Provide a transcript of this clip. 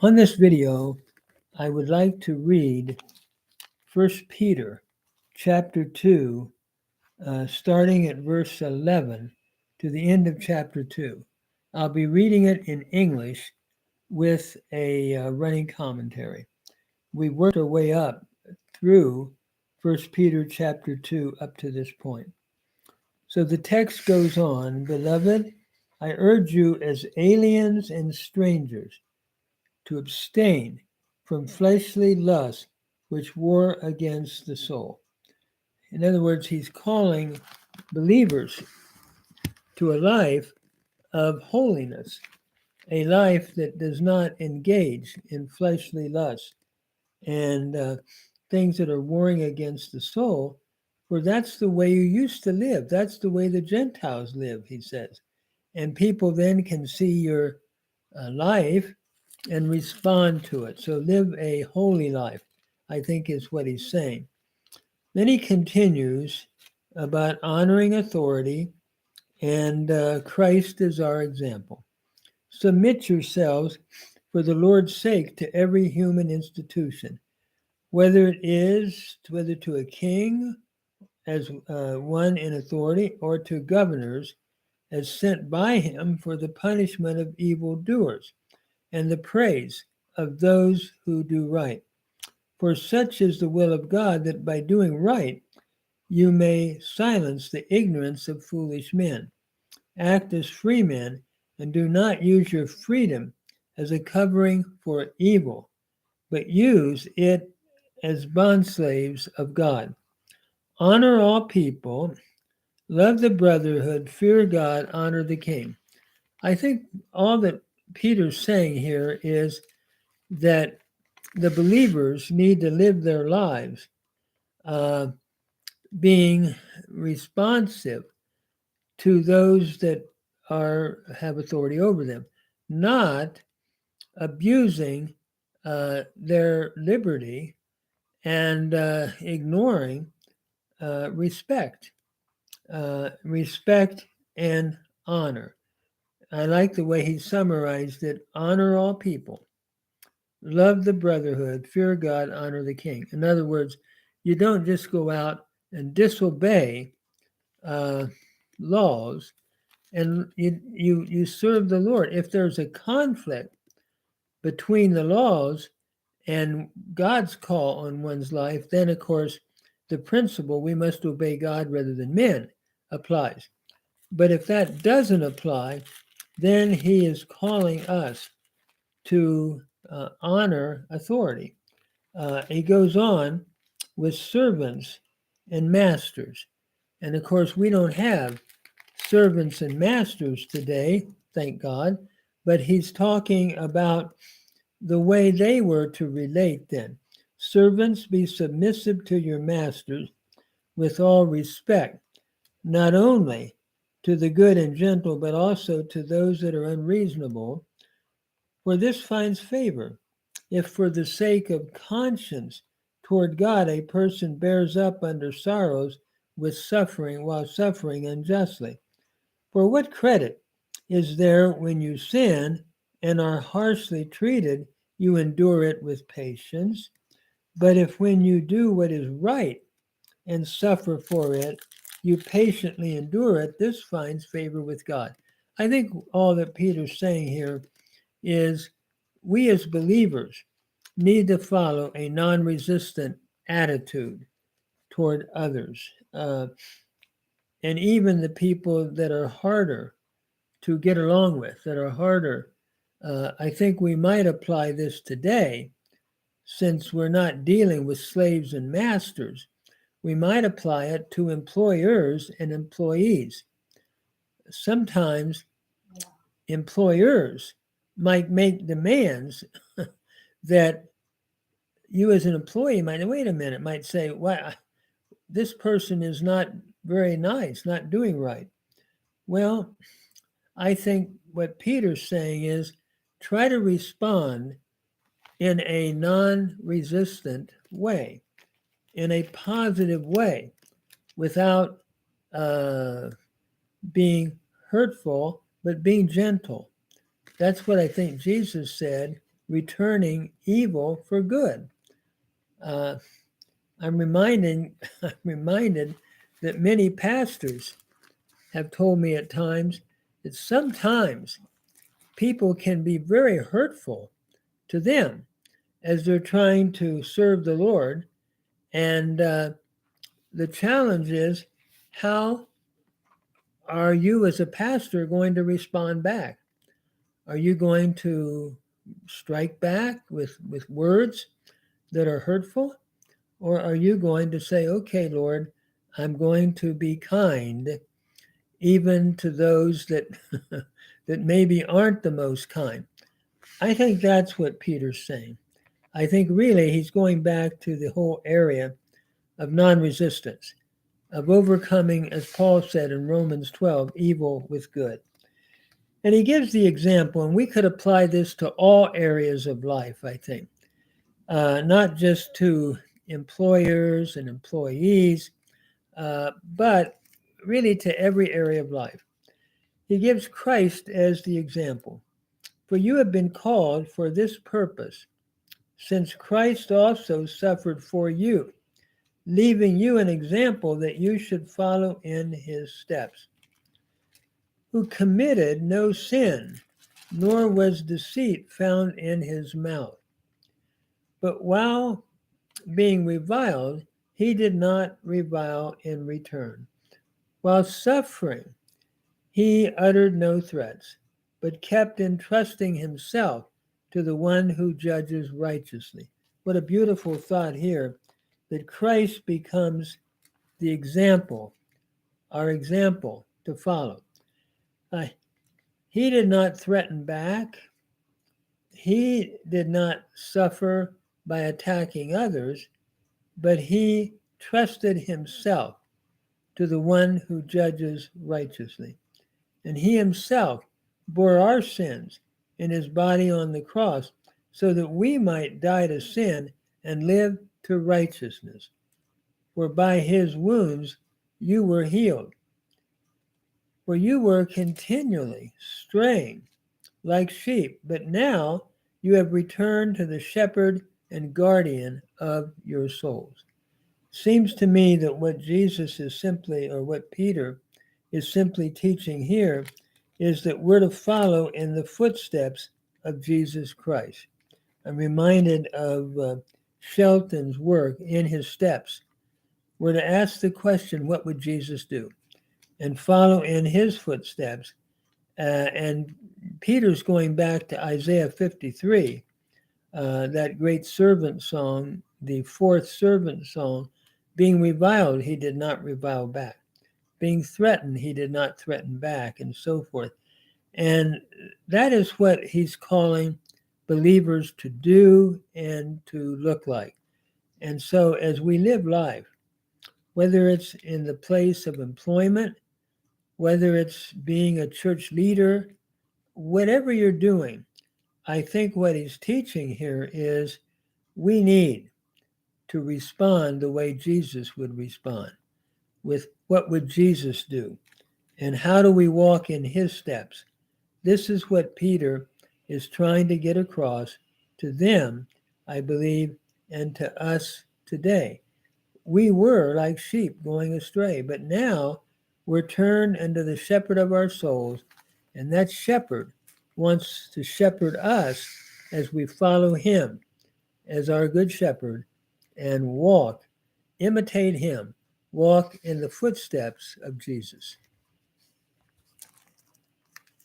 On this video, I would like to read 1 Peter chapter 2, starting at verse 11 to the end of chapter 2. I'll be reading it in English with a running commentary. We worked our way up through 1 Peter chapter 2 up to this point. So the text goes on, "Beloved, I urge you as aliens and strangers to abstain from fleshly lusts which war against the soul." In other words, he's calling believers to a life of holiness, a life that does not engage in fleshly lusts and things that are warring against the soul, for that's the way you used to live. That's the way the Gentiles live, he says. And people then can see your life and respond to it. So live a holy life, I think is what he's saying. Then he continues about honoring authority and Christ is our example. Submit yourselves for the Lord's sake to every human institution, whether to a king as one in authority or to governors as sent by him for the punishment of evildoers and the praise of those who do right. For such is the will of God, that by doing right you may silence the ignorance of foolish men. Act as free men and do not use your freedom as a covering for evil, but use it as bondslaves of God. Honor all people, love the brotherhood, fear God, honor the king. I think all that Peter's saying here is that the believers need to live their lives being responsive to those that have authority over them, not abusing their liberty and ignoring respect and honor. I like the way he summarized it: honor all people, love the brotherhood, fear God, honor the king. In other words, you don't just go out and disobey laws, and you serve the Lord. If there's a conflict between the laws and God's call on one's life, then of course the principle, we must obey God rather than men, applies. But if that doesn't apply, then he is calling us to honor authority. He goes on with servants and masters. And of course, we don't have servants and masters today, thank God, but he's talking about the way they were to relate then. Servants, be submissive to your masters with all respect, not only to the good and gentle, but also to those that are unreasonable, for this finds favor. If for the sake of conscience toward God a person bears up under sorrows with suffering while suffering unjustly. For what credit is there when you sin and are harshly treated, you endure it with patience? But if when you do what is right and suffer for it, you patiently endure it, this finds favor with God. I think all that Peter's saying here is we as believers need to follow a non-resistant attitude toward others. And even the people that are harder to get along with, that are harder, I think we might apply this today, since we're not dealing with slaves and masters. We might apply it to employers and employees. Sometimes employers might make demands that you as an employee might say, well, this person is not very nice, not doing right. Well, I think what Peter's saying is try to respond in a non-resistant way, in a positive way, without being hurtful, but being gentle. That's what I think Jesus said returning evil for good. I'm reminded that many pastors have told me at times that sometimes people can be very hurtful to them as they're trying to serve the Lord. And the challenge is, how are you as a pastor going to respond back? Are you going to strike back with words that are hurtful? Or are you going to say, okay, Lord, I'm going to be kind even to those that that maybe aren't the most kind? I think that's what Peter's saying. I think really he's going back to the whole area of non-resistance, of overcoming, as Paul said in Romans 12, evil with good. And he gives the example, and we could apply this to all areas of life, I think, not just to employers and employees, but really to every area of life. He gives Christ as the example. For you have been called for this purpose, since Christ also suffered for you, leaving you an example that you should follow in his steps, who committed no sin, nor was deceit found in his mouth. But while being reviled, he did not revile in return. While suffering, he uttered no threats, but kept entrusting himself to the one who judges righteously. What a beautiful thought here, that Christ becomes the example, our example to follow. He did not threaten back. He did not suffer by attacking others, but he trusted himself to the one who judges righteously. And he himself bore our sins in his body on the cross so that we might die to sin and live to righteousness. For by his wounds you were healed. For you were continually straying like sheep, but now you have returned to the shepherd and guardian of your souls. Seems to me that what Jesus is simply, or what Peter is simply teaching here, is that we're to follow in the footsteps of Jesus Christ. I'm reminded of Shelton's work, In His Steps. We're to ask the question, what would Jesus do? And follow in his footsteps. And Peter's going back to Isaiah 53, that great servant song, the fourth servant song. Being reviled, he did not revile back. Being threatened, he did not threaten back, and so forth. And that is what he's calling believers to do and to look like. And so as we live life, whether it's in the place of employment, whether it's being a church leader, whatever you're doing, I think what he's teaching here is we need to respond the way Jesus would respond. With what would Jesus do? And how do we walk in his steps? This is what Peter is trying to get across to them, I believe, and to us today. We were like sheep going astray, but now we're turned into the shepherd of our souls, and that shepherd wants to shepherd us as we follow him as our good shepherd and imitate him, walk in the footsteps of Jesus.